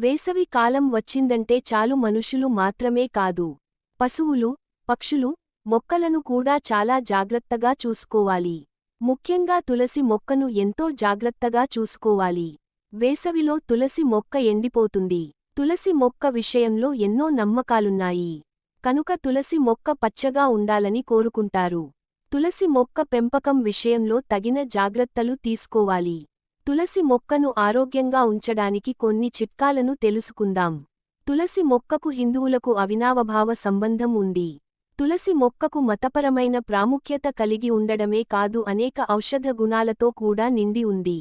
వేసవి కాలం వచ్చిందంటే చాలు మనుషులు మాత్రమే కాదు, పశువులు, పక్షులు, మొక్కలను కూడా చాలా జాగ్రత్తగా చూసుకోవాలి. ముఖ్యంగా తులసి మొక్కను ఎంతో జాగ్రత్తగా చూసుకోవాలి. వేసవిలో తులసి మొక్క ఎండిపోతుంది. తులసి మొక్క విషయంలో ఎన్నో నమ్మకాలున్నాయి. కనుక తులసి మొక్క పచ్చగా ఉండాలని కోరుకుంటారు. తులసి మొక్క పెంపకం విషయంలో తగిన జాగ్రత్తలు తీసుకోవాలి. తులసి మొక్కను ఆరోగ్యంగా ఉంచడానికి కొన్ని చిట్కాలను తెలుసుకుందాం. తులసి మొక్కకు హిందువులకు అవినావభావ సంబంధం ఉంది. తులసి మొక్కకు మతపరమైన ప్రాముఖ్యత కలిగి ఉండడమే కాదు, అనేక ఔషధ గుణాలతో కూడా నిండి ఉంది.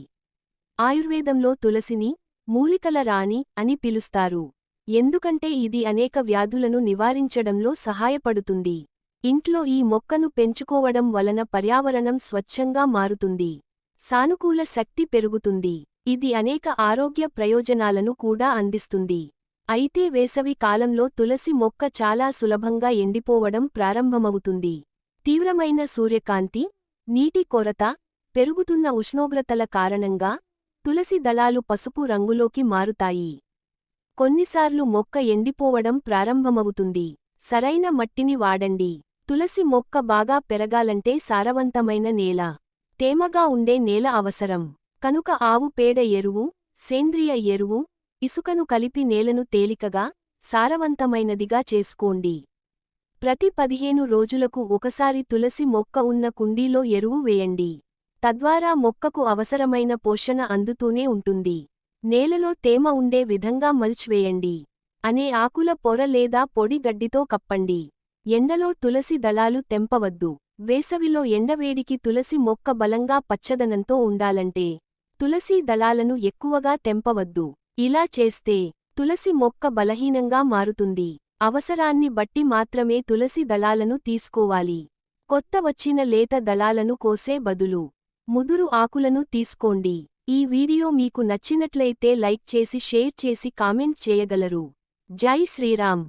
ఆయుర్వేదంలో తులసిని మూలికల రాణి అని పిలుస్తారు. ఎందుకంటే ఇది అనేక వ్యాధులను నివారించడంలో సహాయపడుతుంది. ఇంట్లో ఈ మొక్కను పెంచుకోవడం వలన పర్యావరణం స్వచ్ఛంగా మారుతుంది. సానుకూల శక్తి పెరుగుతుంది. ఇది అనేక ఆరోగ్య ప్రయోజనాలను కూడా అందిస్తుంది. అయితే వేసవి కాలంలో తులసి మొక్క చాలా సులభంగా ఎండిపోవడం ప్రారంభమవుతుంది. తీవ్రమైన సూర్యకాంతి, నీటి కొరత, పెరుగుతున్న ఉష్ణోగ్రతల కారణంగా తులసి దళాలు పసుపు రంగులోకి మారుతాయి. కొన్నిసార్లు మొక్క ఎండిపోవడం ప్రారంభమవుతుంది. సరైన మట్టిని వాడండి. తులసి మొక్క బాగా పెరగాలంటే సారవంతమైన నేల, తేమగా ఉండే నేల అవసరం. కనుక ఆవు పేడ ఎరువు, సేంద్రియ ఎరువు, ఇసుకను కలిపి నేలను తేలికగా, సారవంతమైనదిగా చేసుకోండి. ప్రతి 15 రోజులకు ఒకసారి తులసి మొక్క ఉన్న కుండీలో ఎరువు వేయండి. తద్వారా మొక్కకు అవసరమైన పోషణ అందుతూనే ఉంటుంది. నేలలో తేమ ఉండే విధంగా మల్చ్ వేయండి. అనే ఆకుల పొర లేదా పొడి గడ్డితో కప్పండి. ఎండలో తులసి దళాలు తెంపవద్దు. వేసవిలో ఎండవేడికి తులసి మొక్క బలంగా పచ్చదనంతో ఉండాలంటే తులసి దళాలను ఎక్కువగా తెంపవద్దు. ఇలా చేస్తే తులసి మొక్క బలహీనంగా మారుతుంది. అవసరాన్ని బట్టి మాత్రమే తులసి దళాలను తీసుకోవాలి. కొత్త వచ్చిన లేత దళాలను కోసే బదులు ముదురు ఆకులను తీసుకోండి. ఈ వీడియో మీకు నచ్చినట్లయితే లైక్ చేసి షేర్ చేసి కామెంట్ చేయగలరు. జై శ్రీరామ్.